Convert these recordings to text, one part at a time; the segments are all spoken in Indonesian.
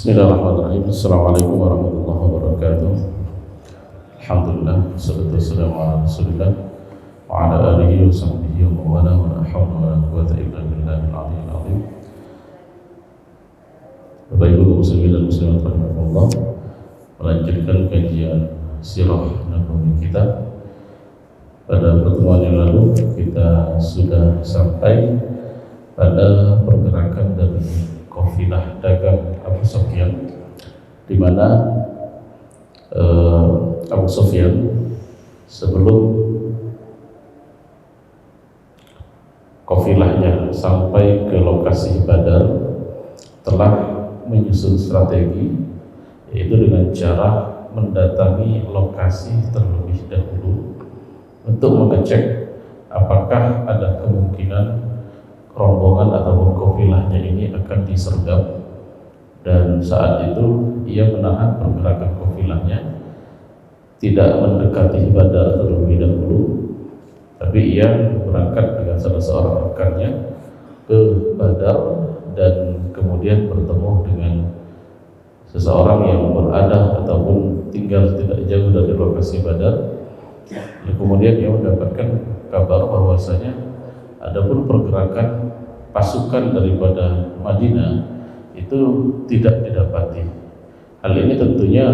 Bismillahirrahmanirrahim. Assalamualaikum warahmatullahi wabarakatuh. Alhamdulillah, wassalatu wassalamu ala Rasulillah wa ala alihi wa sahbihi wa mawala wa la hawla wa la quwwata illa billahil aliyyil azim. Bapak Ibu muslimin dan muslimat rahimakumullah, melanjutkan kajian sirah nabawi kita. Pada pertemuan yang lalu kita sudah sampai pada pergerakan dari kafilah dagang Abu Sufyan, di mana Abu Sufyan sebelum kafilahnya sampai ke lokasi Badar telah menyusun strategi, yaitu dengan cara mendatangi lokasi terlebih dahulu untuk mengecek apakah ada kemungkinan rombongan ataupun kafilahnya ini akan disergap, dan saat itu ia menahan pergerakan kafilahnya, tidak mendekati Badar terlebih dahulu, tapi ia berangkat dengan salah seorang rekannya ke Badar dan kemudian bertemu dengan seseorang yang berada ataupun tinggal tidak jauh dari lokasi Badar. Kemudian ia mendapatkan kabar bahwasanya adapun pergerakan pasukan daripada Madinah itu tidak didapati. Hal ini tentunya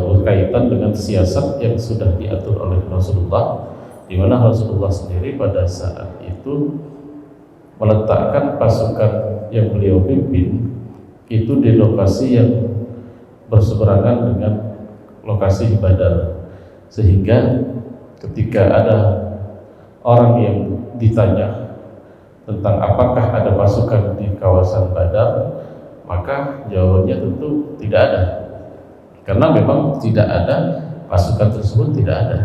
berkaitan dengan siasat yang sudah diatur oleh Rasulullah, di mana Rasulullah sendiri pada saat itu meletakkan pasukan yang beliau pimpin itu di lokasi yang berseberangan dengan lokasi Badar, sehingga ketika ada orang yang ditanya tentang apakah ada pasukan di kawasan Badar, maka jawabannya tentu tidak ada, karena memang tidak ada pasukan tersebut, tidak ada.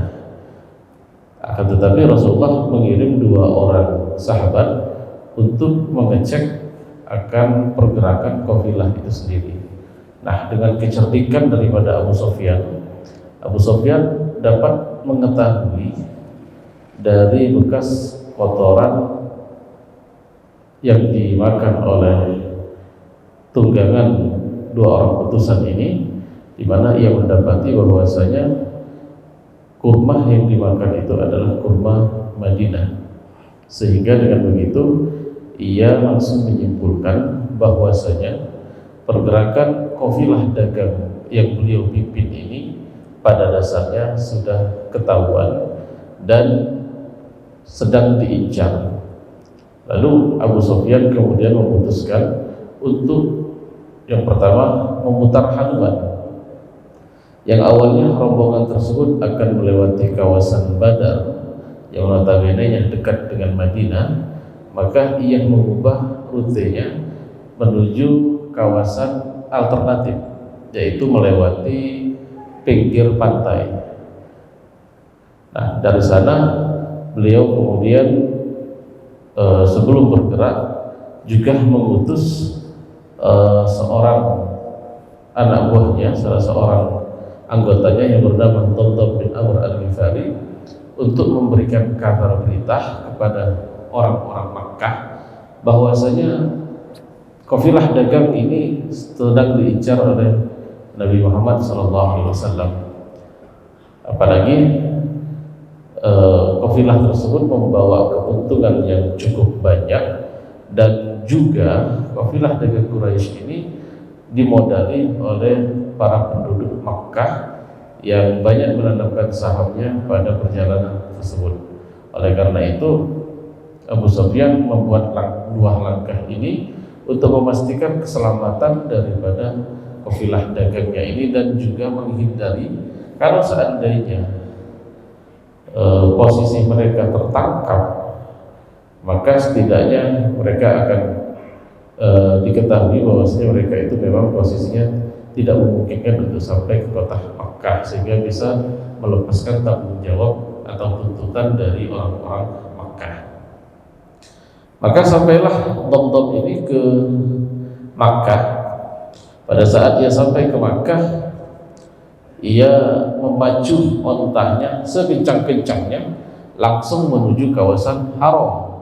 Akan tetapi Rasulullah mengirim 2 orang sahabat untuk mengecek akan pergerakan kafilah itu sendiri. Nah, dengan kecerdikan daripada Abu Sufyan dapat mengetahui dari bekas kotoran yang dimakan oleh tunggangan 2 orang utusan ini, di mana ia mendapati bahwasanya kurma yang dimakan itu adalah kurma Madinah, sehingga dengan begitu ia langsung menyimpulkan bahwasanya pergerakan kafilah dagang yang beliau pimpin ini pada dasarnya sudah ketahuan dan sedang diincar. Lalu Abu Sufyan kemudian memutuskan untuk yang pertama memutar haluan. Yang awalnya rombongan tersebut akan melewati kawasan Badar yang notabene yang dekat dengan Madinah, maka ia mengubah rutenya menuju kawasan alternatif, yaitu melewati pinggir pantai. Nah, dari sana beliau kemudian sebelum bergerak juga mengutus seorang anak buahnya, salah seorang anggotanya yang bernama Dhamdam bin Amr al-Ghifari, untuk memberikan kabar berita kepada orang-orang Makkah bahwasanya kafilah dagang ini sedang diincar oleh Nabi Muhammad SAW. Apalagi kafilah tersebut membawa keuntungan yang cukup banyak, dan juga kafilah dagang Quraisy ini dimodali oleh para penduduk Makkah yang banyak menanamkan sahamnya pada perjalanan tersebut. Oleh karena itu Abu Sufyan membuat 2 langkah ini untuk memastikan keselamatan daripada kafilah dagangnya ini, dan juga menghindari kalau seandainya posisi mereka tertangkap, maka setidaknya mereka akan diketahui bahwasanya mereka itu memang posisinya tidak memungkinkan untuk sampai ke kota Makkah, sehingga bisa melepaskan tanggung jawab atau tuntutan dari orang-orang Makkah. Maka sampailah Dhamdam ini ke Makkah. Pada saat ia sampai ke Makkah, ia memacu ontahnya sekencang-kencangnya langsung menuju kawasan Haram.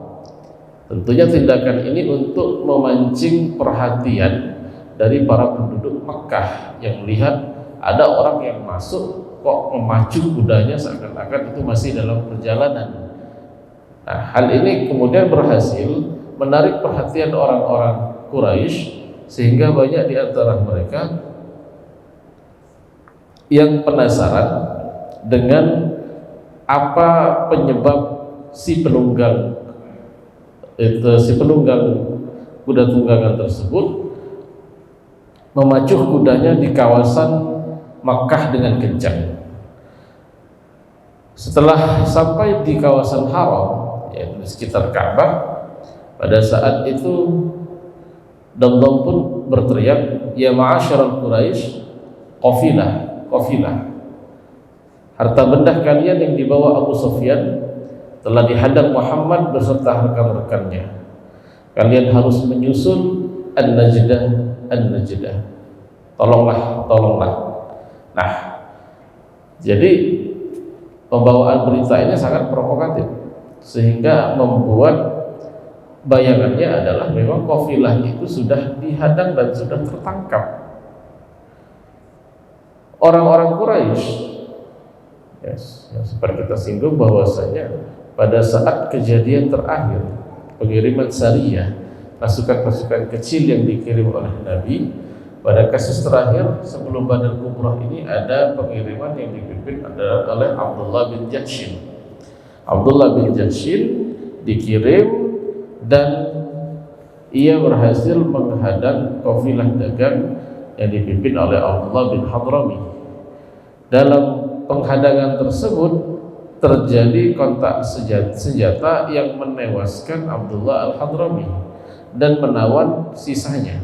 Tentunya tindakan ini untuk memancing perhatian dari para penduduk Mekah yang melihat ada orang yang masuk kok memacu kudanya seakan-akan itu masih dalam perjalanan. Nah, hal ini kemudian berhasil menarik perhatian orang-orang Quraisy sehingga banyak di antara mereka yang penasaran dengan apa penyebab si penunggang kuda tunggangan tersebut memacu kudanya di kawasan Makkah dengan kencang. Setelah sampai di kawasan Haram, yaitu di sekitar Ka'bah, pada saat itu Damdam pun berteriak, "Ya ma'asyiral Quraisy, qafilah, qafilah. Harta benda kalian yang dibawa Abu Sufyan telah dihadang Muhammad beserta rekan-rekannya. Kalian harus menyusul An-Najdah, An-Najdah. Tolonglah, tolonglah." Nah, jadi pembawaan berita ini sangat provokatif sehingga membuat bayangannya adalah memang kafilah itu sudah dihadang dan sudah tertangkap. Orang-orang Quraisy, yang seperti kita singgung bahwasanya pada saat kejadian terakhir pengiriman Sariyah, pasukan-pasukan kecil yang dikirim oleh Nabi pada kasus terakhir sebelum Badar Kubra ini, ada pengiriman yang dipimpin oleh Abdullah bin Jahshin. Abdullah bin Jahshin dikirim dan ia berhasil menghadang kafilah dagang yang dipimpin oleh Abdullah bin Hadrami. Dalam penghadangan tersebut terjadi kontak senjata yang menewaskan Abdullah al-Hadrami dan menawan sisanya.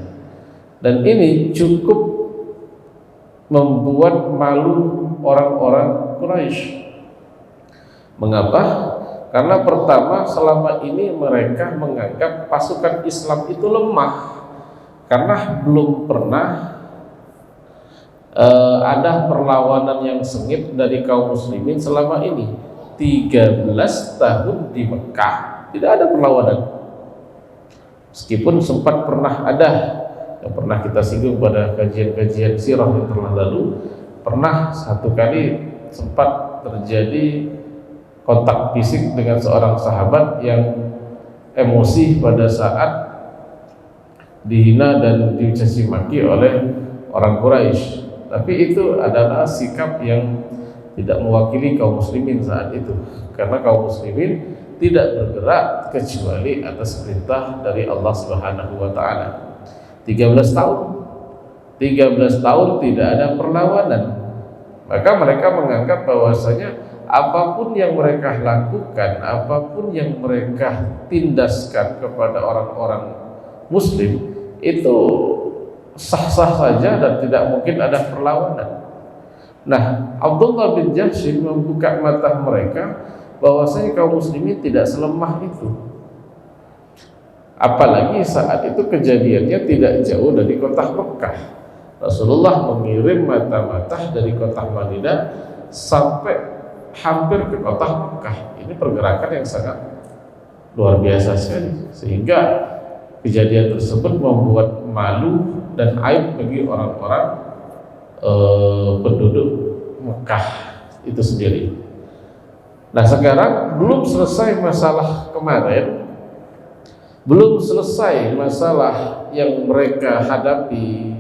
Dan ini cukup membuat malu orang-orang Quraisy. Mengapa? Karena pertama, selama ini mereka menganggap pasukan Islam itu lemah karena belum pernah ada perlawanan yang sengit dari kaum muslimin selama ini. 13 tahun di Mekah tidak ada perlawanan. Meskipun sempat pernah ada, yang pernah kita singgung pada kajian-kajian sirah yang telah lalu, pernah satu kali sempat terjadi kontak fisik dengan seorang sahabat yang emosi pada saat dihina dan dicaci maki oleh orang Quraisy. Tapi itu adalah sikap yang tidak mewakili kaum muslimin saat itu, karena kaum muslimin tidak bergerak kecuali atas perintah dari Allah Subhanahu wa taala. 13 tahun tidak ada perlawanan. Maka mereka menganggap bahwasanya apapun yang mereka lakukan, apapun yang mereka tindaskan kepada orang-orang muslim itu sah-sah saja dan tidak mungkin ada perlawanan. Nah, Abdullah bin Jahshin membuka mata mereka bahwasanya kaum muslimin tidak selemah itu. Apalagi saat itu kejadiannya tidak jauh dari kota Mekah. Rasulullah mengirim mata-mata dari kota Madinah sampai hampir ke kota Mekah. Ini pergerakan yang sangat luar biasa sekali, sehingga kejadian tersebut membuat malu dan aib bagi orang-orang penduduk Mekah itu sendiri. Nah, sekarang belum selesai masalah kemarin, belum selesai masalah yang mereka hadapi,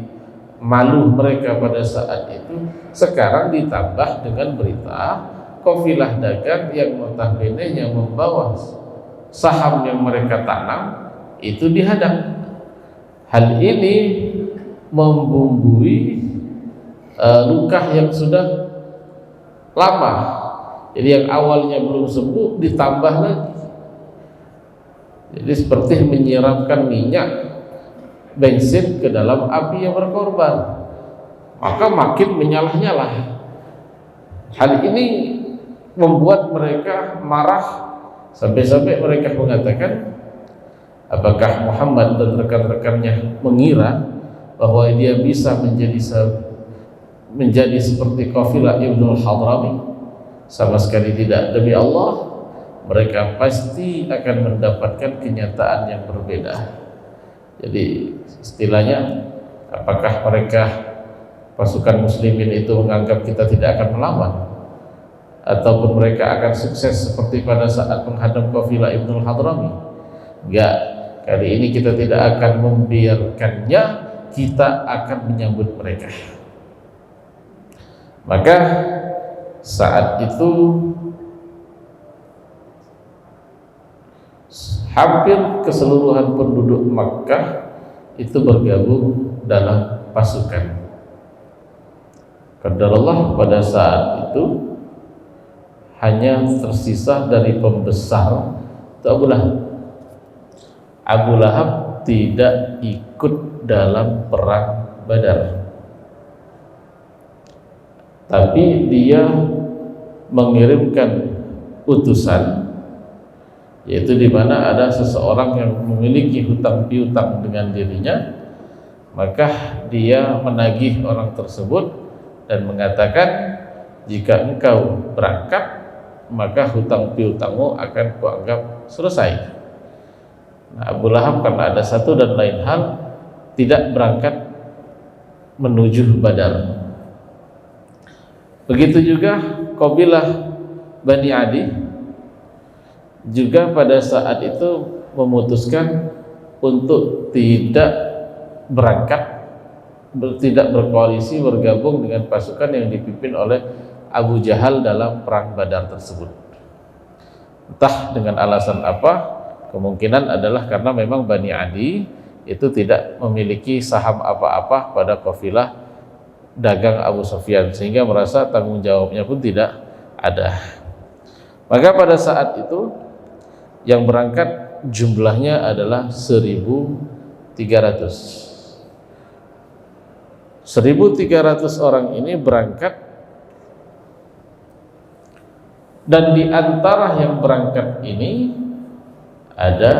malu mereka pada saat itu. Sekarang ditambah dengan berita kafilah dagang yang notabene yang membawa saham yang mereka tanam itu dihadang. Hal ini membumbui luka yang sudah lama. Jadi yang awalnya belum sembuh ditambah lagi. Jadi seperti menyiramkan minyak bensin ke dalam api yang berkorban, maka makin menyalah-nyalah. Hal ini membuat mereka marah sampai-sampai mereka mengatakan, apakah Muhammad dan rekan-rekannya mengira bahwa dia bisa menjadi seperti kafilah Ibnu Hadrami? Sama sekali tidak. Demi Allah, mereka pasti akan mendapatkan kenyataan yang berbeda. Jadi istilahnya Apakah mereka pasukan muslimin itu menganggap kita tidak akan melawan, ataupun mereka akan sukses seperti pada saat menghadap kafilah Ibnul Hadrami? Enggak, kali ini kita tidak akan membiarkannya, kita akan menyambut mereka. Maka saat itu hampir keseluruhan penduduk Makkah itu bergabung dalam pasukan. Qadarullah pada saat itu hanya tersisa dari pembesar itu Abu Lahab. Abu Lahab tidak ikut dalam perang Badar, tapi dia mengirimkan utusan, yaitu di mana ada seseorang yang memiliki hutang piutang dengan dirinya, maka dia menagih orang tersebut dan mengatakan, jika engkau berangkat maka hutang piutangmu akan kuanggap selesai. Nah, Abu Lahab karena ada satu dan lain hal tidak berangkat menuju Badar. Begitu juga kabilah Bani Adi juga pada saat itu memutuskan untuk tidak berangkat, tidak berkoalisi, bergabung dengan pasukan yang dipimpin oleh Abu Jahal dalam perang Badar tersebut. Entah dengan alasan apa, kemungkinan adalah karena memang Bani Adi itu tidak memiliki saham apa-apa pada kafilah dagang Abu Sufyan, sehingga merasa tanggung jawabnya pun tidak ada. Maka pada saat itu yang berangkat jumlahnya adalah 1.300 orang ini berangkat, dan di antara yang berangkat ini ada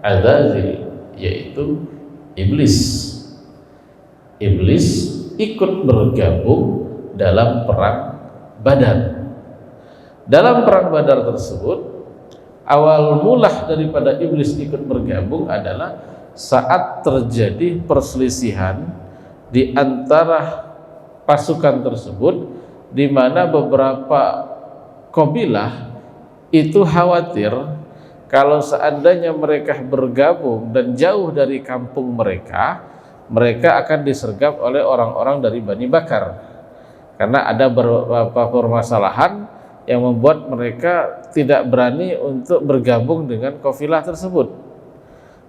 Azazil, yaitu iblis. Iblis ikut bergabung dalam perang Badar. Dalam perang Badar tersebut, awal mulah daripada iblis ikut bergabung adalah saat terjadi perselisihan di antara pasukan tersebut, di mana beberapa kabilah itu khawatir kalau seandainya mereka bergabung dan jauh dari kampung mereka, mereka akan disergap oleh orang-orang dari Bani Bakar, karena ada beberapa permasalahan yang membuat mereka tidak berani untuk bergabung dengan kafilah tersebut.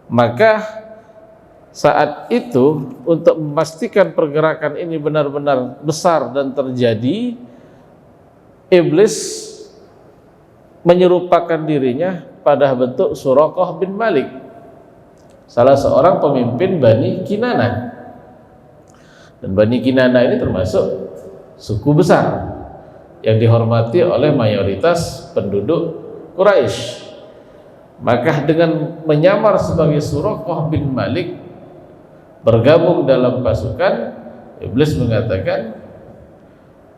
Maka saat itu, untuk memastikan pergerakan ini benar-benar besar dan terjadi, iblis menyerupakan dirinya pada bentuk Suraqah bin Malik, salah seorang pemimpin Bani Kinana. Dan Bani Kinana ini termasuk suku besar yang dihormati oleh mayoritas penduduk Quraisy. Maka dengan menyamar sebagai Suraqah bin Malik, bergabung dalam pasukan, iblis mengatakan,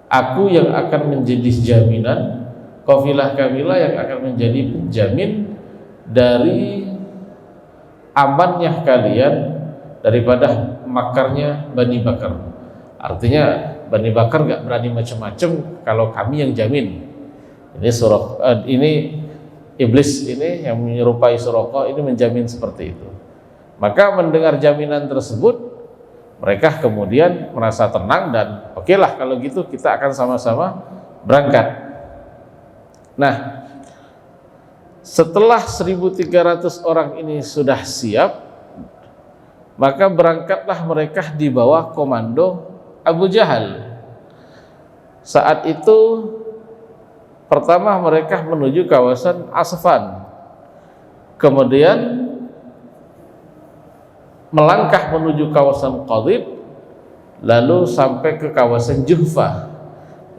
aku yang akan menjadi jaminan, kafilah-kafilah yang akan menjadi penjamin dari amannya kalian daripada makarnya Bani Bakar. Artinya Bani Bakar gak berani macam-macam kalau kami yang jamin. Ini iblis ini yang menyerupai Suraqah ini menjamin seperti itu. Maka mendengar jaminan tersebut, mereka kemudian merasa tenang dan oke lah kalau gitu kita akan sama-sama berangkat. Nah, setelah 1.300 orang ini sudah siap, maka berangkatlah mereka di bawah komando Abu Jahal. Saat itu pertama mereka menuju kawasan Asfan, kemudian melangkah menuju kawasan Qadib, lalu sampai ke kawasan Juhfa.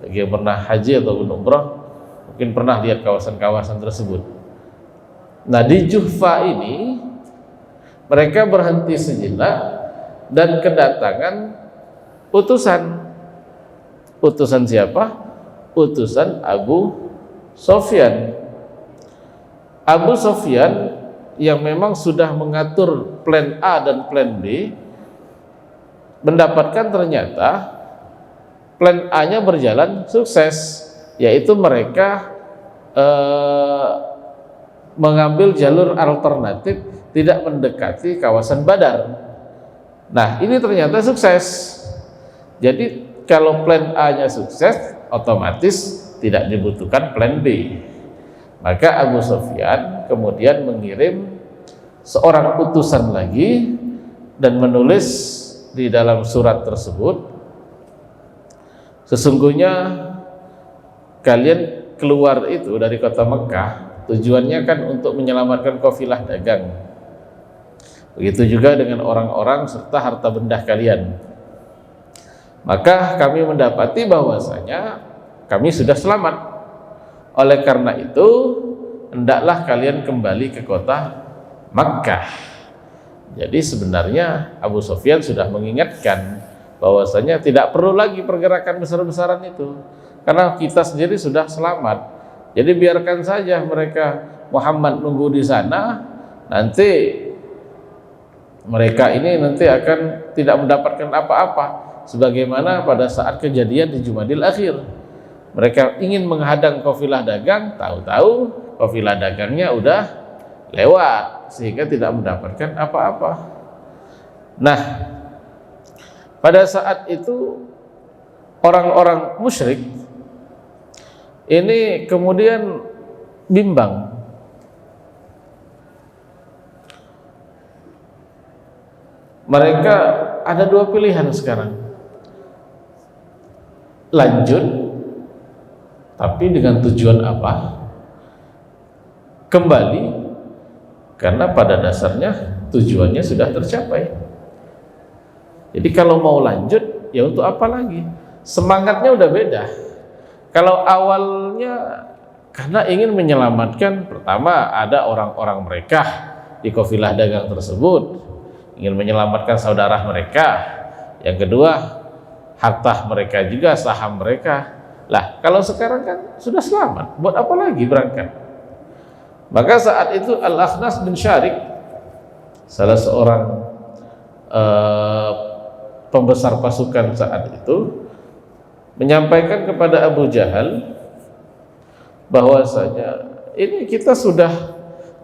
Bagi yang pernah haji atau umrah mungkin pernah lihat kawasan-kawasan tersebut. Nah, di Juhfa ini mereka berhenti sejenak dan kedatangan utusan. Utusan siapa? Utusan Abu Sufyan. Abu Sufyan yang memang sudah mengatur plan A dan plan B, mendapatkan ternyata plan A-nya berjalan sukses, yaitu mereka mengambil jalur alternatif tidak mendekati kawasan Badar. Nah, ini ternyata sukses. Jadi kalau plan A-nya sukses, otomatis tidak dibutuhkan plan B. Maka Abu Sufyan kemudian mengirim seorang utusan lagi dan menulis di dalam surat tersebut, sesungguhnya kalian keluar itu dari kota Mekah tujuannya kan untuk menyelamatkan kafilah dagang. Begitu juga dengan orang-orang serta harta benda kalian. Maka kami mendapati bahwasanya kami sudah selamat. Oleh karena itu, hendaklah kalian kembali ke kota Makkah. Jadi sebenarnya Abu Sufyan sudah mengingatkan bahwasanya tidak perlu lagi pergerakan besar-besaran itu, karena kita sendiri sudah selamat. Jadi biarkan saja mereka Muhammad nunggu di sana, nanti mereka ini nanti akan tidak mendapatkan apa-apa, sebagaimana pada saat kejadian di Jumadil Akhir. Mereka ingin menghadang kafilah dagang, tahu-tahu kafilah dagangnya udah lewat, sehingga tidak mendapatkan apa-apa. Nah, pada saat itu orang-orang musyrik ini kemudian bimbang. Mereka ada dua pilihan sekarang. Lanjut, tapi dengan tujuan apa? Kembali, karena pada dasarnya tujuannya sudah tercapai. Jadi kalau mau lanjut, ya untuk apa lagi? Semangatnya udah beda. Kalau awalnya karena ingin menyelamatkan, pertama ada orang-orang mereka di kafilah dagang tersebut, ingin menyelamatkan saudara mereka. Yang kedua, harta mereka juga, saham mereka. Lah, kalau sekarang kan sudah selamat, buat apa lagi berangkat? Maka saat itu Al-Akhnas bin Syarik, salah seorang pembesar pasukan saat itu, menyampaikan kepada Abu Jahal bahwasanya ini kita sudah,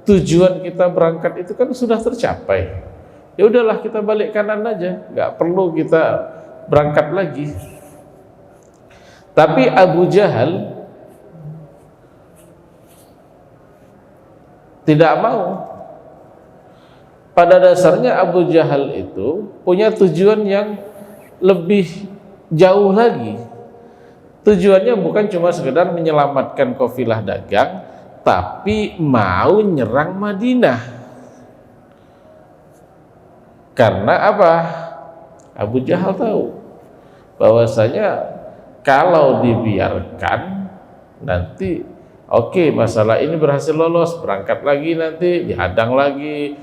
tujuan kita berangkat itu kan sudah tercapai. Ya udahlah, kita balik kanan aja, nggak perlu kita berangkat lagi. Tapi Abu Jahal tidak mau. Pada dasarnya Abu Jahal itu punya tujuan yang lebih jauh lagi. Tujuannya bukan cuma sekedar menyelamatkan kafilah dagang, tapi mau nyerang Madinah. Karena apa? Abu Jahal tahu bahwasanya kalau dibiarkan nanti oke, masalah ini berhasil lolos, berangkat lagi nanti dihadang lagi.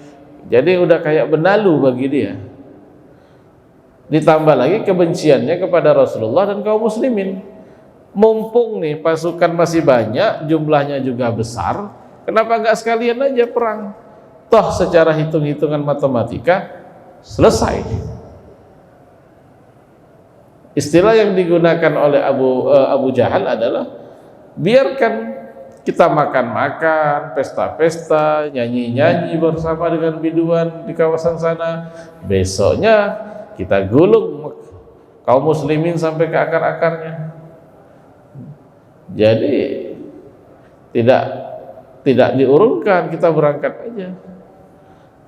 Jadi udah kayak benalu bagi dia. Ditambah lagi kebenciannya kepada Rasulullah dan kaum muslimin. Mumpung nih pasukan masih banyak, jumlahnya juga besar, kenapa nggak sekalian aja perang? Toh secara hitung-hitungan matematika selesai. Istilah yang digunakan oleh Abu Jahal adalah biarkan kita makan-makan, pesta-pesta, nyanyi-nyanyi bersama dengan biduan di kawasan sana. Besoknya kita gulung kaum muslimin sampai ke akar-akarnya. Jadi tidak diurunkan, kita berangkat aja.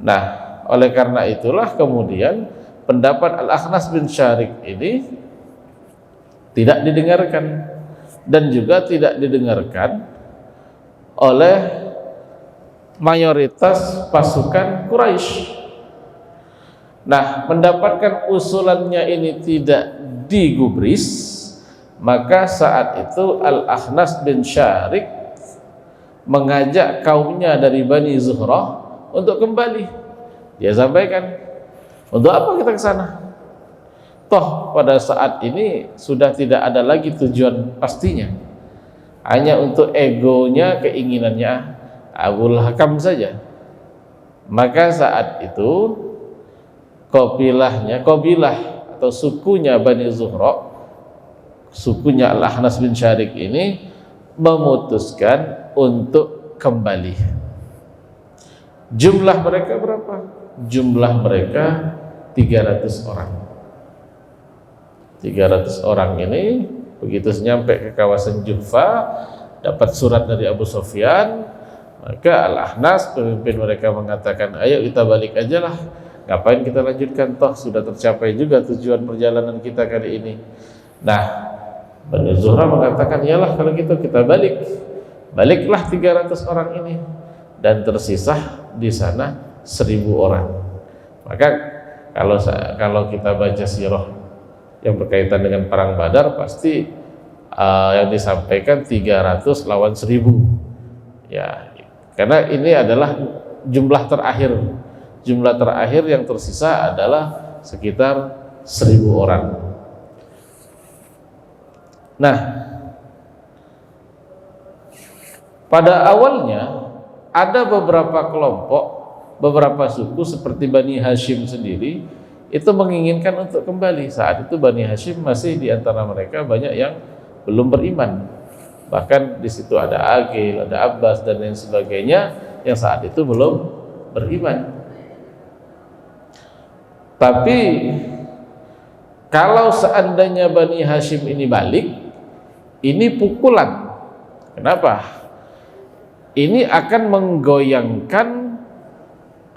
Nah, oleh karena itulah kemudian pendapat Al-Akhnas bin Syarik ini tidak didengarkan, dan juga tidak didengarkan oleh mayoritas pasukan Quraisy. Nah, mendapatkan usulannya ini tidak digubris, maka saat itu Al-Akhnas bin Syarik mengajak kaumnya dari Bani Zuhrah untuk kembali. Dia sampaikan, untuk apa kita ke sana? Toh pada saat ini sudah tidak ada lagi tujuan pastinya, hanya untuk egonya, keinginannya Abul Hakam saja. Maka saat itu kabilah atau sukunya Bani Zuhra, sukunya Al-Ahnas bin Syarik ini memutuskan untuk kembali. Jumlah mereka berapa? Jumlah mereka 300 orang. 300 orang ini begitu nyampe ke kawasan Juhfa, dapat surat dari Abu Sufyan, maka Al-Ahnas pemimpin mereka mengatakan, ayo kita balik aja lah, ngapain kita lanjutkan, toh sudah tercapai juga tujuan perjalanan kita kali ini. Nah, Bani Zuhra mengatakan, yalah kalau gitu kita balik. Baliklah 300 orang ini, dan tersisa di sana 1000 orang. Maka kalau kita baca sirah yang berkaitan dengan perang Badar, pasti yang disampaikan 300 lawan 1000. Ya, karena ini adalah jumlah terakhir. Jumlah terakhir yang tersisa adalah sekitar 1000 orang. Nah, pada awalnya ada beberapa kelompok, beberapa suku seperti Bani Hashim sendiri itu menginginkan untuk kembali. Saat itu Bani Hashim masih di antara mereka banyak yang belum beriman. Bahkan di situ ada Aqil, ada Abbas dan lain sebagainya yang saat itu belum beriman. Tapi kalau seandainya Bani Hashim ini balik, ini pukulan. Kenapa? Ini akan menggoyangkan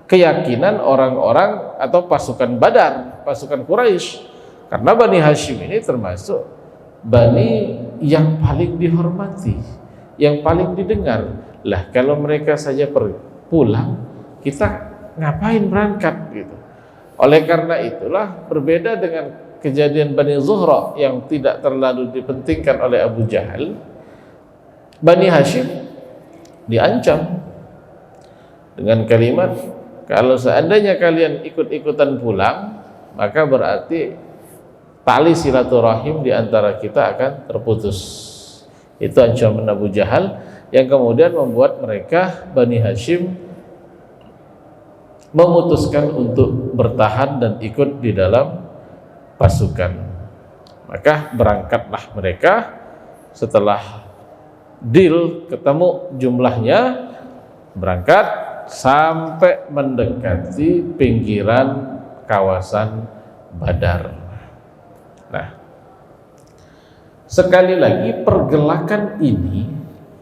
keyakinan orang-orang atau pasukan Badar, pasukan Quraisy. Karena Bani Hashim ini termasuk Bani yang paling dihormati, yang paling didengar. Lah kalau mereka saja pulang, kita ngapain berangkat gitu. Oleh karena itulah berbeda dengan kejadian Bani Zuhra yang tidak terlalu dipentingkan oleh Abu Jahal. Bani Hashim diancam dengan kalimat, kalau seandainya kalian ikut-ikutan pulang, maka berarti tali silaturahim di antara kita akan terputus. Itu ancaman Abu Jahal yang kemudian membuat mereka Bani Hashim memutuskan untuk bertahan dan ikut di dalam pasukan. Maka berangkatlah mereka setelah deal ketemu jumlahnya, berangkat sampai mendekati pinggiran kawasan Badar. Nah, sekali lagi pergelakan ini,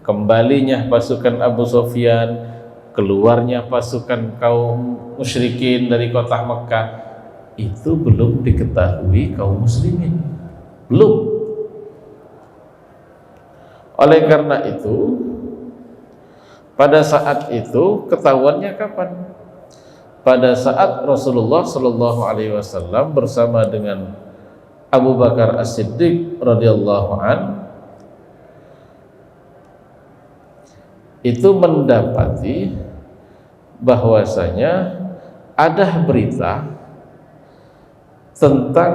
kembalinya pasukan Abu Sufyan, keluarnya pasukan kaum musyrikin dari kota Mekah, itu belum diketahui kaum muslimin, belum. Oleh karena itu, pada saat itu ketahuannya kapan? Pada saat Rasulullah Shallallahu Alaihi Wasallam bersama dengan Abu Bakar As-Siddiq radhiyallahu an itu mendapati bahwasanya ada berita tentang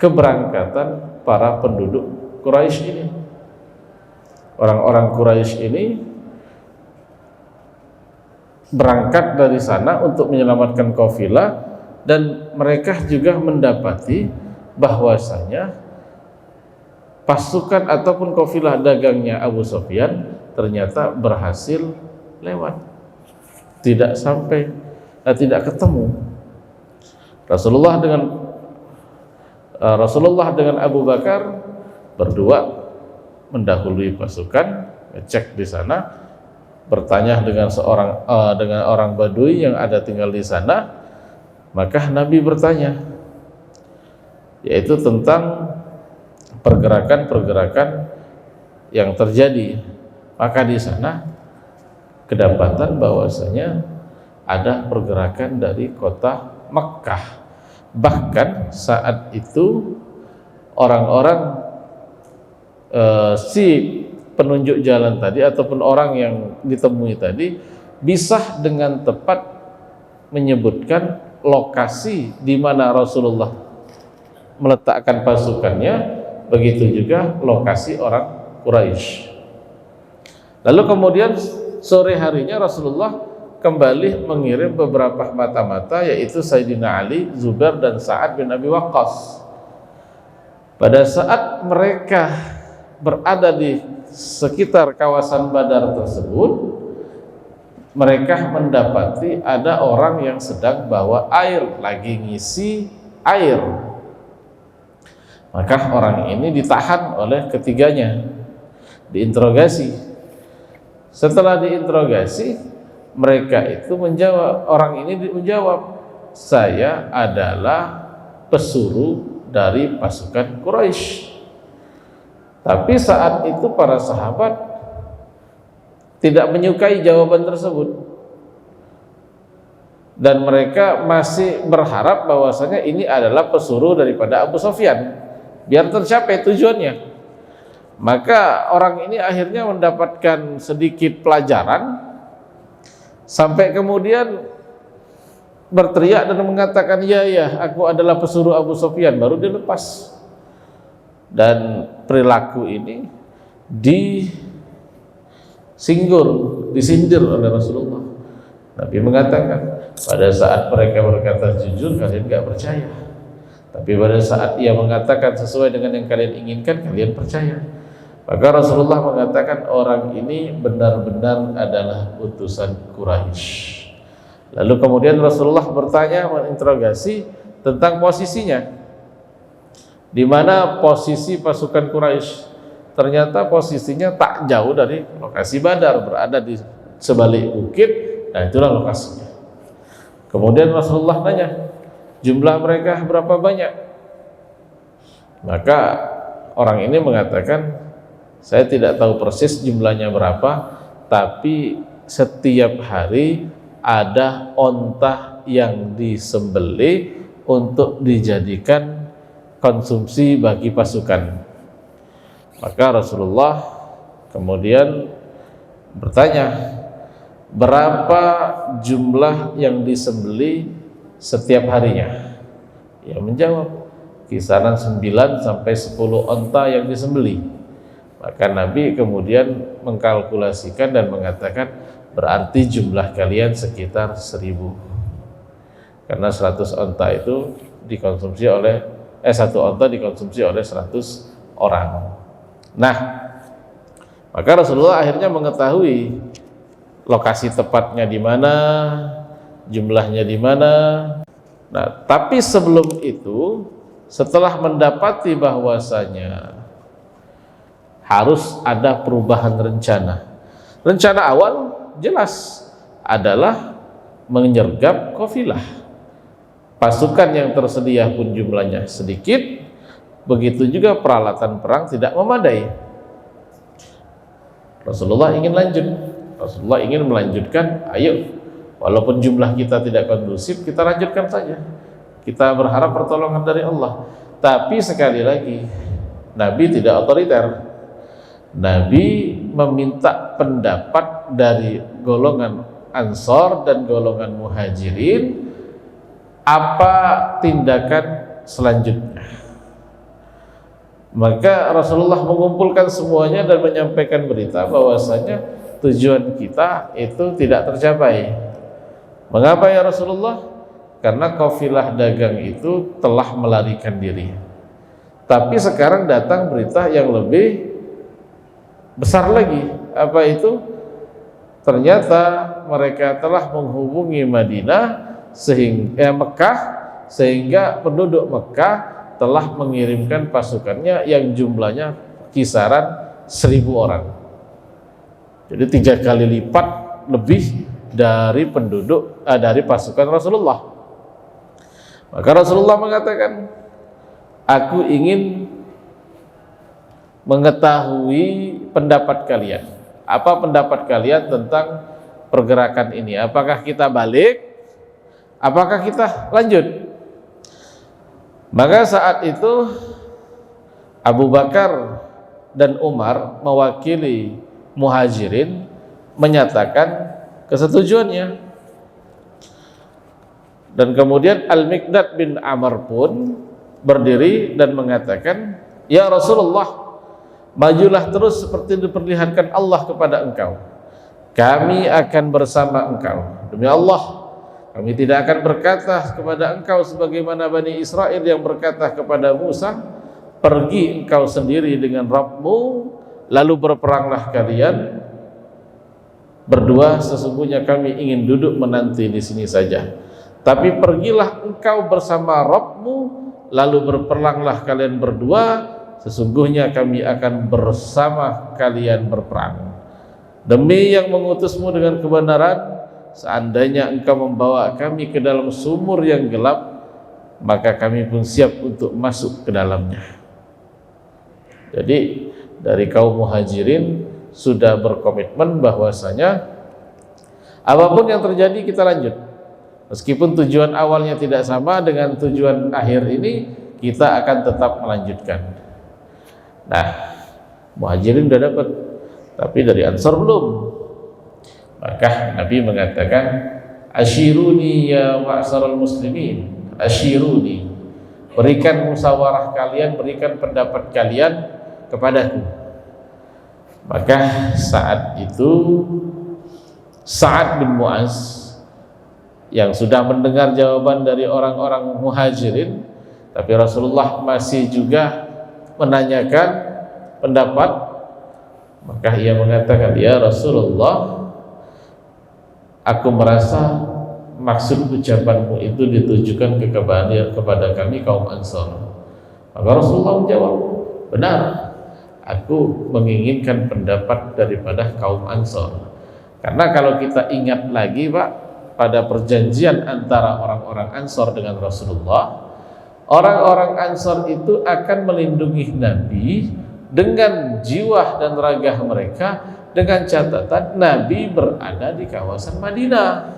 keberangkatan para penduduk Quraisy ini. Orang-orang Quraisy ini berangkat dari sana untuk menyelamatkan kafilah, dan mereka juga mendapati bahwasanya pasukan ataupun kafilah dagangnya Abu Sufyan ternyata berhasil lewat, tidak sampai, tidak ketemu. Rasulullah dengan Abu Bakar berdua mendahului pasukan, ngecek di sana, bertanya dengan orang Badui yang ada tinggal di sana. Maka Nabi bertanya, yaitu tentang pergerakan-pergerakan yang terjadi. Maka di sana kedapatan bahwasanya ada pergerakan dari kota Mekkah. Bahkan saat itu orang-orang si penunjuk jalan tadi ataupun orang yang ditemui tadi bisa dengan tepat menyebutkan lokasi di mana Rasulullah meletakkan pasukannya, begitu juga lokasi orang Quraisy. Lalu kemudian sore harinya Rasulullah kembali mengirim beberapa mata-mata, yaitu Sayyidina Ali, Zubair, dan Sa'ad bin Abi Waqqas. Pada saat mereka berada di sekitar kawasan Badar tersebut, mereka mendapati ada orang yang sedang bawa air, lagi ngisi air. Maka orang ini ditahan oleh ketiganya, diinterogasi. Setelah diinterogasi, mereka itu menjawab, orang ini menjawab, saya adalah pesuruh dari pasukan Quraisy. Tapi saat itu para sahabat tidak menyukai jawaban tersebut, dan mereka masih berharap bahwasanya ini adalah pesuruh daripada Abu Sufyan, biar tercapai tujuannya. Maka orang ini akhirnya mendapatkan sedikit pelajaran, sampai kemudian berteriak dan mengatakan, ya, aku adalah pesuruh Abu Sufyan, baru dilepas. Dan perilaku ini disindir oleh Rasulullah. Nabi mengatakan, pada saat mereka berkata jujur, kalian gak percaya. Tapi pada saat ia mengatakan sesuai dengan yang kalian inginkan, kalian percaya. Maka Rasulullah mengatakan, orang ini benar-benar adalah utusan Quraisy. Lalu kemudian Rasulullah bertanya, menginterogasi tentang posisinya, di mana posisi pasukan Quraisy. Ternyata posisinya tak jauh dari lokasi Badar, berada di sebalik bukit. Nah, itulah lokasinya. Kemudian Rasulullah tanya, jumlah mereka berapa banyak? Maka orang ini mengatakan, saya tidak tahu persis jumlahnya berapa, tapi setiap hari ada onta yang disembelih untuk dijadikan konsumsi bagi pasukan. Maka Rasulullah kemudian bertanya, berapa jumlah yang disembelih setiap harinya? Ia menjawab, kisaran 9 sampai 10 onta yang disembelih. Maka Nabi kemudian mengkalkulasikan dan mengatakan, berarti jumlah kalian sekitar 1000. Karena 100 onta itu dikonsumsi oleh 1 onta dikonsumsi oleh 100 orang. Nah, maka Rasulullah akhirnya mengetahui lokasi tepatnya di mana, jumlahnya di mana. Nah, tapi sebelum itu, setelah mendapati bahwasanya harus ada perubahan rencana. Rencana awal jelas adalah menyergap kafilah. Pasukan yang tersedia pun jumlahnya sedikit, begitu juga peralatan perang tidak memadai. Rasulullah ingin lanjut. Rasulullah ingin melanjutkan, ayo, walaupun jumlah kita tidak kondusif, kita lanjutkan saja. Kita berharap pertolongan dari Allah. Tapi sekali lagi, Nabi tidak otoriter. Nabi meminta pendapat dari golongan Ansor dan golongan Muhajirin, apa tindakan selanjutnya. Maka Rasulullah mengumpulkan semuanya dan menyampaikan berita bahwasanya tujuan kita itu tidak tercapai. Mengapa ya Rasulullah? Karena kafilah dagang itu telah melarikan diri. Tapi sekarang datang berita yang lebih besar lagi. Apa itu? Ternyata mereka telah menghubungi Madinah Mekah, sehingga penduduk Mekah telah mengirimkan pasukannya yang jumlahnya kisaran 1000 orang. Jadi 3 kali lipat lebih dari penduduk dari pasukan Rasulullah. Maka Rasulullah mengatakan, aku ingin mengetahui pendapat kalian. Apa pendapat kalian tentang pergerakan ini? Apakah kita balik? Apakah kita lanjut? Maka saat itu Abu Bakar dan Umar mewakili Muhajirin menyatakan kesetujuannya. Dan kemudian Al-Miqdad bin Amr pun berdiri dan mengatakan, ya Rasulullah, majulah terus seperti diperlihatkan Allah kepada engkau. kami akan bersama engkau. Demi Allah, kami tidak akan berkata kepada engkau sebagaimana Bani Israel yang berkata kepada Musa, pergi engkau sendiri dengan Rabbmu, lalu berperanglah kalian berdua, sesungguhnya kami ingin duduk menanti di sini saja. Tapi pergilah engkau bersama Rabbmu, lalu berperanglah kalian berdua, sesungguhnya kami akan bersama kalian berperang. Demi yang mengutusmu dengan kebenaran, seandainya engkau membawa kami ke dalam sumur yang gelap, maka kami pun siap untuk masuk ke dalamnya. Jadi dari kaum Muhajirin sudah berkomitmen bahwasanya apapun yang terjadi kita lanjut. Meskipun tujuan awalnya tidak sama dengan tujuan akhir ini, kita akan tetap melanjutkan. Nah, Muhajirin sudah dapat, tapi dari Ansar belum. Maka Nabi mengatakan, asyiruni ya ma'syaral muslimin, asyiruni, berikan musyawarah kalian, berikan pendapat kalian kepadaku. Maka saat itu Sa'ad bin Mu'az yang sudah mendengar jawaban dari orang-orang Muhajirin, tapi Rasulullah masih juga menanyakan pendapat, maka ia mengatakan, ya Rasulullah, aku merasa maksud ucapanmu itu ditujukan kepada kami kaum Ansar. Maka Rasulullah menjawab, benar, aku menginginkan pendapat daripada kaum Ansar. Karena kalau kita ingat lagi Pak, pada perjanjian antara orang-orang Ansar dengan Rasulullah, orang-orang Ansar itu akan melindungi Nabi dengan jiwa dan raga mereka, dengan catatan Nabi berada di kawasan Madinah.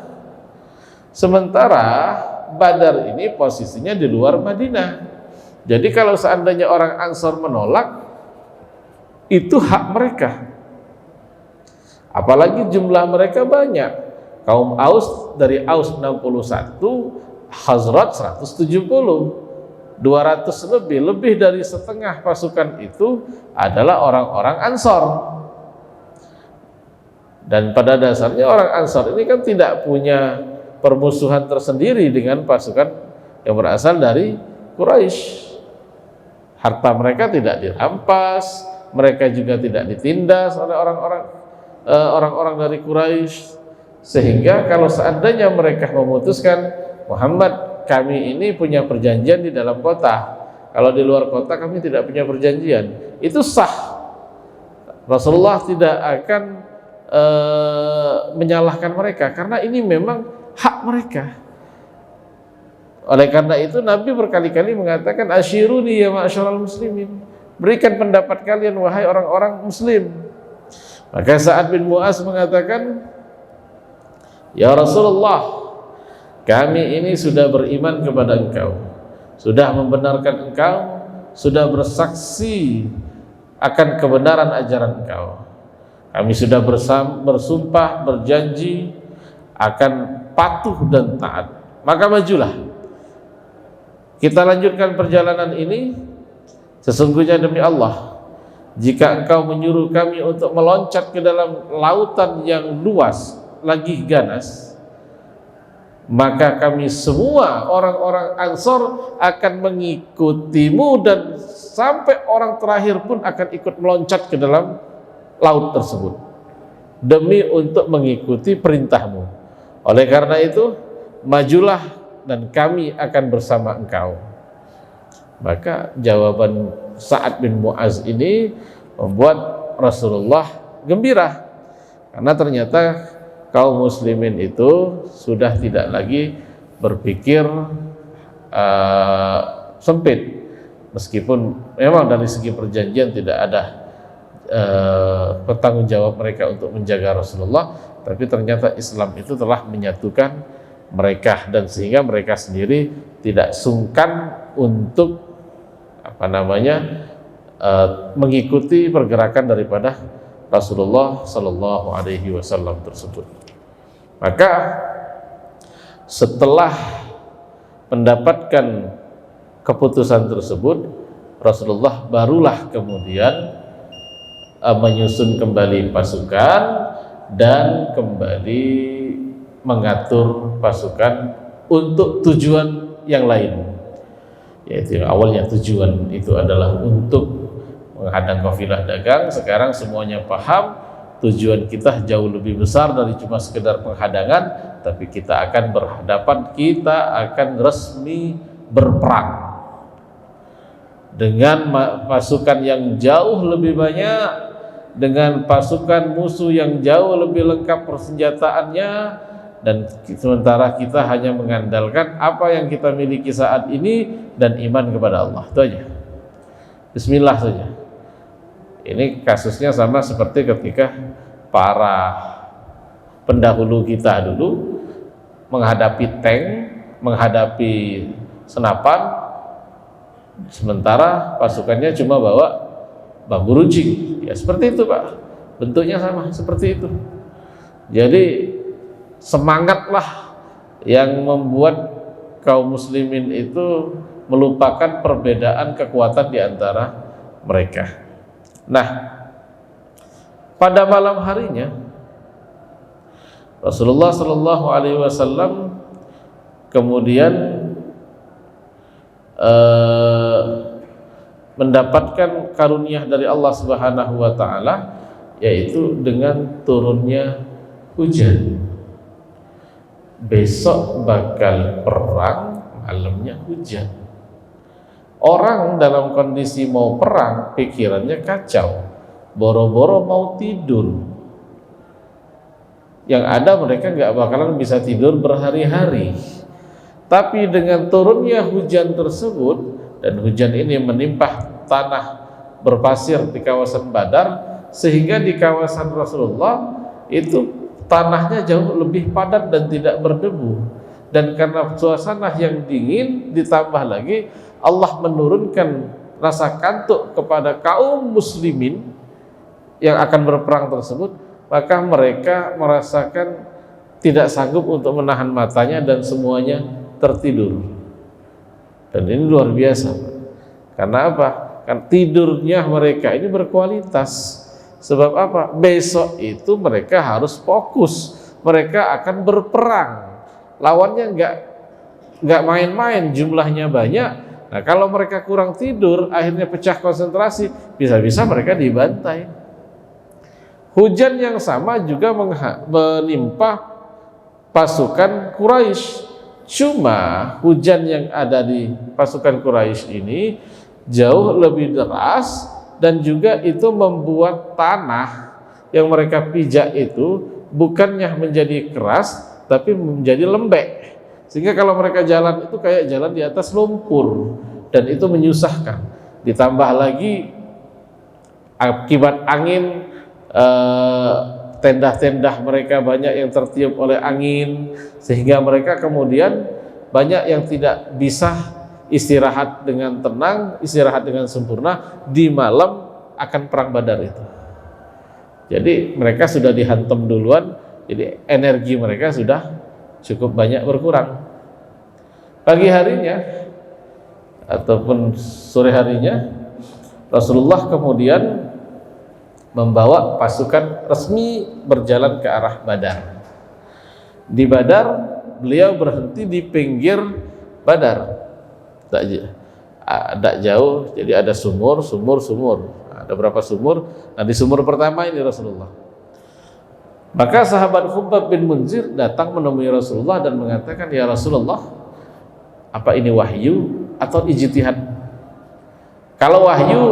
Sementara Badar ini posisinya di luar Madinah. Jadi kalau seandainya orang Ansar menolak, itu hak mereka. Apalagi jumlah mereka banyak. Kaum Aus, dari Aus 61, Khazraj 170, 200 lebih dari setengah pasukan itu adalah orang-orang Ansar. Dan pada dasarnya orang Ansar ini kan tidak punya permusuhan tersendiri dengan pasukan yang berasal dari Quraisy. Harta mereka tidak dirampas, mereka juga tidak ditindas oleh orang-orang dari Quraisy. Sehingga kalau seandainya mereka memutuskan, Muhammad, kami ini punya perjanjian di dalam kota, kalau di luar kota kami tidak punya perjanjian, itu sah. Rasulullah tidak akan menyalahkan mereka, karena ini memang hak mereka. Oleh karena itu Nabi berkali-kali mengatakan, asyiruni ya ma'syaral muslimin, berikan pendapat kalian wahai orang-orang muslim. Maka Sa'ad bin Mu'az mengatakan, ya Rasulullah, kami ini sudah beriman kepada engkau, sudah membenarkan engkau, sudah bersaksi akan kebenaran ajaran engkau. Kami sudah bersumpah, berjanji akan patuh dan taat. Maka majulah, kita lanjutkan perjalanan ini. Sesungguhnya demi Allah, jika engkau menyuruh kami untuk meloncat ke dalam lautan yang luas lagi ganas, maka kami semua orang-orang Ansar akan mengikutimu, dan sampai orang terakhir pun akan ikut meloncat ke dalam laut tersebut demi untuk mengikuti perintahmu. Oleh karena itu, majulah dan kami akan bersama engkau. Maka jawaban Sa'ad bin Mu'az ini membuat Rasulullah gembira, karena ternyata kaum muslimin itu sudah tidak lagi berpikir sempit. Meskipun memang dari segi perjanjian tidak ada bertanggung jawab mereka untuk menjaga Rasulullah, tapi ternyata Islam itu telah menyatukan mereka, dan sehingga mereka sendiri tidak sungkan untuk mengikuti pergerakan daripada Rasulullah Sallallahu Alaihi Wasallam tersebut. Maka setelah mendapatkan keputusan tersebut, Rasulullah barulah kemudian menyusun kembali pasukan dan kembali mengatur pasukan untuk tujuan yang lain, yaitu awalnya tujuan itu adalah untuk menghadang kafilah dagang. Sekarang semuanya paham tujuan kita jauh lebih besar dari cuma sekedar penghadangan, tapi kita akan berhadapan, kita akan resmi berperang dengan pasukan yang jauh lebih banyak, dengan pasukan musuh yang jauh lebih lengkap persenjataannya, dan sementara kita hanya mengandalkan apa yang kita miliki saat ini dan iman kepada Allah. Itu aja. Bismillah saja. Ini kasusnya sama seperti ketika para pendahulu kita dulu menghadapi tank, menghadapi senapan, sementara pasukannya cuma bawa bambu runcing. Ya seperti itu Pak, bentuknya sama seperti itu. Jadi semangatlah yang membuat kaum muslimin itu melupakan perbedaan kekuatan di antara mereka. Nah, pada malam harinya Rasulullah Shallallahu Alaihi Wasallam kemudian mendapatkan karunia dari Allah Subhanahu Wa Taala, yaitu dengan turunnya hujan. Besok bakal perang, malamnya hujan. Orang dalam kondisi mau perang, pikirannya kacau, boro-boro mau tidur. Yang ada mereka nggak bakalan bisa tidur berhari-hari. Tapi dengan turunnya hujan tersebut, dan hujan ini menimpa tanah berpasir di kawasan Badar, sehingga di kawasan Rasulullah itu tanahnya jauh lebih padat dan tidak berdebu. Dan karena suasana yang dingin, ditambah lagi Allah menurunkan rasa kantuk kepada kaum muslimin yang akan berperang tersebut, maka mereka merasakan tidak sanggup untuk menahan matanya dan semuanya tertidur. Dan ini luar biasa. Karena apa? Kan tidurnya mereka ini berkualitas. Sebab apa? Besok itu mereka harus fokus. Mereka akan berperang. Lawannya nggak main-main, jumlahnya banyak. Nah, kalau mereka kurang tidur, akhirnya pecah konsentrasi, bisa-bisa mereka dibantai. Hujan yang sama juga menimpa pasukan Quraisy. Cuma hujan yang ada di pasukan Quraisy ini jauh lebih deras, dan juga itu membuat tanah yang mereka pijak itu bukannya menjadi keras, tapi menjadi lembek, sehingga kalau mereka jalan itu kayak jalan di atas lumpur, dan itu menyusahkan. Ditambah lagi akibat angin, tenda-tenda mereka banyak yang tertiup oleh angin, sehingga mereka kemudian banyak yang tidak bisa istirahat dengan tenang, istirahat dengan sempurna di malam akan perang Badar itu. Jadi mereka sudah dihantam duluan, jadi energi mereka sudah cukup banyak berkurang. Pagi harinya ataupun sore harinya, Rasulullah kemudian membawa pasukan resmi berjalan ke arah Badar. Di Badar, beliau berhenti di pinggir Badar. Tak jauh, jadi ada sumur. Ada berapa sumur? Nah, di sumur pertama ini Rasulullah. Maka sahabat Khubbab bin Munzir datang menemui Rasulullah dan mengatakan, "Ya Rasulullah, apa ini wahyu atau ijtihad?" Kalau wahyu,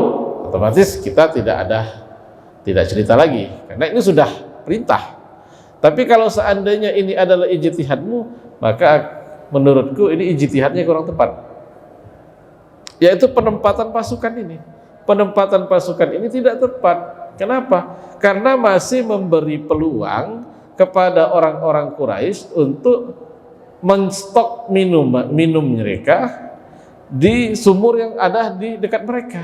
otomatis kita tidak cerita lagi, karena ini sudah perintah. Tapi kalau seandainya ini adalah ijtihadmu, maka menurutku ini ijtihadnya kurang tepat, yaitu penempatan pasukan ini. Penempatan pasukan ini tidak tepat. Kenapa? Karena masih memberi peluang kepada orang-orang Quraisy untuk menstok minum mereka di sumur yang ada di dekat mereka.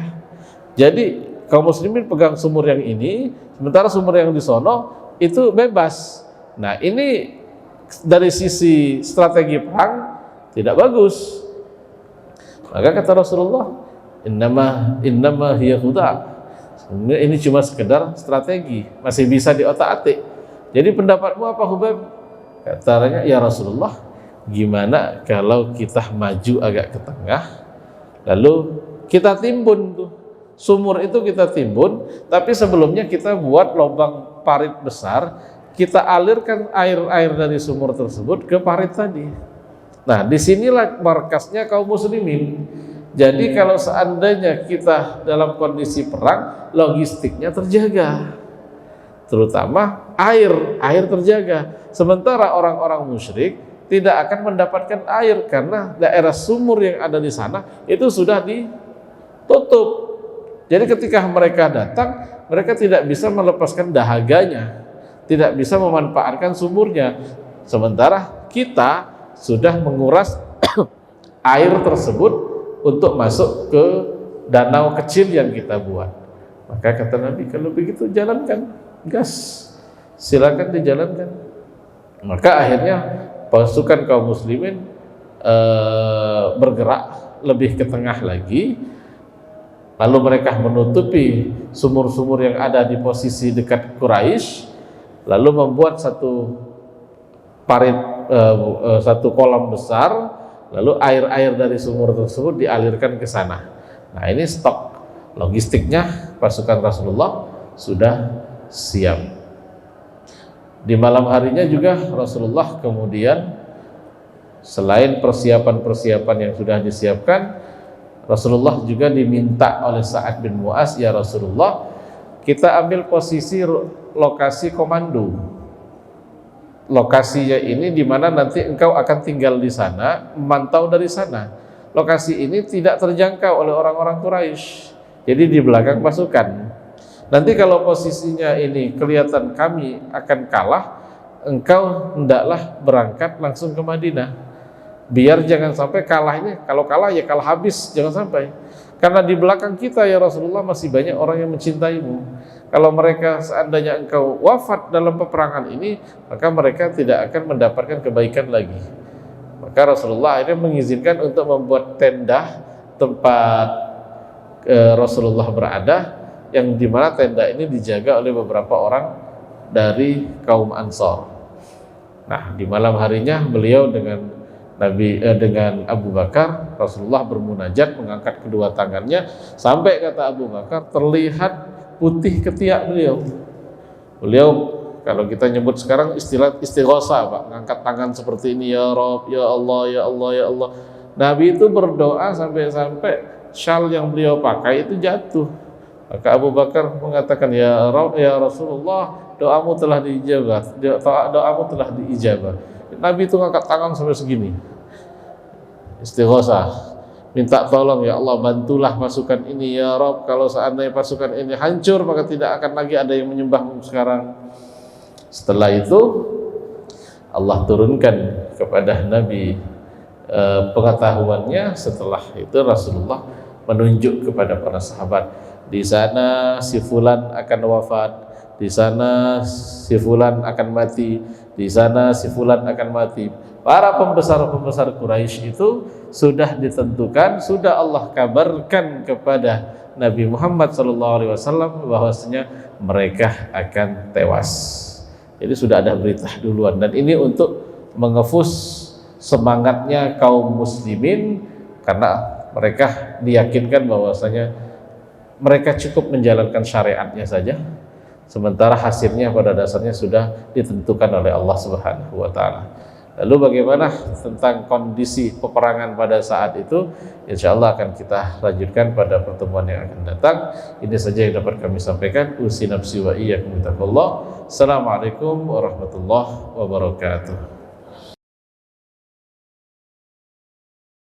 Jadi kaum muslimin pegang sumur yang ini, sementara sumur yang di sono itu bebas. Nah, ini dari sisi strategi perang tidak bagus. Maka kata Rasulullah, innama hiya khuda'. Ini cuma sekedar strategi, masih bisa diotak-atik. Jadi pendapatmu apa Hubaib? Katanya, ya Rasulullah, gimana kalau kita maju agak ke tengah, lalu kita timbun tuh sumur itu, kita timbun, tapi sebelumnya kita buat lubang parit besar, kita alirkan air dari sumur tersebut ke parit tadi. Nah, disinilah markasnya kaum muslimin. Jadi kalau seandainya kita dalam kondisi perang, logistiknya terjaga, terutama air terjaga. Sementara orang-orang musyrik tidak akan mendapatkan air karena daerah sumur yang ada di sana itu sudah ditutup. Jadi ketika mereka datang, mereka tidak bisa melepaskan dahaganya, tidak bisa memanfaatkan sumurnya. Sementara kita sudah menguras air tersebut untuk masuk ke danau kecil yang kita buat. Maka kata Nabi, kalau begitu jalankan, gas, silakan dijalankan. Maka akhirnya pasukan kaum muslimin bergerak lebih ke tengah lagi, lalu mereka menutupi sumur-sumur yang ada di posisi dekat Quraisy, lalu membuat satu parit, satu kolam besar, lalu air-air dari sumur tersebut dialirkan ke sana. Nah, ini stok logistiknya pasukan Rasulullah sudah siap. Di malam harinya juga Rasulullah kemudian selain persiapan-persiapan yang sudah disiapkan, Rasulullah juga diminta oleh Sa'ad bin Mu'az, ya Rasulullah, kita ambil posisi lokasi komando. Lokasinya ini di mana nanti engkau akan tinggal di sana, memantau dari sana. Lokasi ini tidak terjangkau oleh orang-orang Quraisy. Jadi di belakang pasukan. Nanti kalau posisinya ini kelihatan kami akan kalah, engkau hendaklah berangkat langsung ke Madinah. Biar jangan sampai kalahnya, kalau kalah ya kalah habis, jangan sampai. Karena di belakang kita ya Rasulullah masih banyak orang yang mencintaimu. Kalau mereka seandainya engkau wafat dalam peperangan ini, maka mereka tidak akan mendapatkan kebaikan lagi. Maka Rasulullah akhirnya mengizinkan untuk membuat tenda tempat Rasulullah berada, yang dimana tenda ini dijaga oleh beberapa orang dari kaum Ansor. Nah, di malam harinya beliau dengan dengan Abu Bakar, Rasulullah bermunajat, mengangkat kedua tangannya sampai kata Abu Bakar terlihat putih ketiak beliau. Beliau kalau kita nyebut sekarang istilah istighosa, Pak, ngangkat tangan seperti ini, ya Rabb, ya Allah, ya Allah, ya Allah. Nabi itu berdoa sampai syal yang beliau pakai itu jatuh. Maka Abu Bakar mengatakan, ya Rabb, ya Rasulullah, doamu telah diijabah, doamu telah diijabah. Nabi itu ngangkat tangan sampai segini, istighosah, minta tolong, ya Allah, bantulah pasukan ini ya Rabb. Kalau seandainya pasukan ini hancur, maka tidak akan lagi ada yang menyembahmu sekarang. Setelah itu Allah turunkan kepada Nabi pengetahuannya. Setelah itu Rasulullah menunjuk kepada para sahabat, di sana si fulan akan wafat, di sana si fulan akan mati, di sana si fulan akan mati. Para pembesar-pembesar Quraisy itu sudah ditentukan, sudah Allah kabarkan kepada Nabi Muhammad SAW bahwasanya mereka akan tewas. Jadi sudah ada berita duluan, dan ini untuk mengefus semangatnya kaum muslimin, karena mereka diyakinkan bahwasanya mereka cukup menjalankan syariatnya saja, sementara hasilnya pada dasarnya sudah ditentukan oleh Allah Subhanahu wa taala. Lalu bagaimana tentang kondisi peperangan pada saat itu? Insya Allah akan kita lanjutkan pada pertemuan yang akan datang. Ini saja yang dapat kami sampaikan. Usi nafsi wa iyyakum bittaqwallah. Assalamualaikum warahmatullahi wabarakatuh.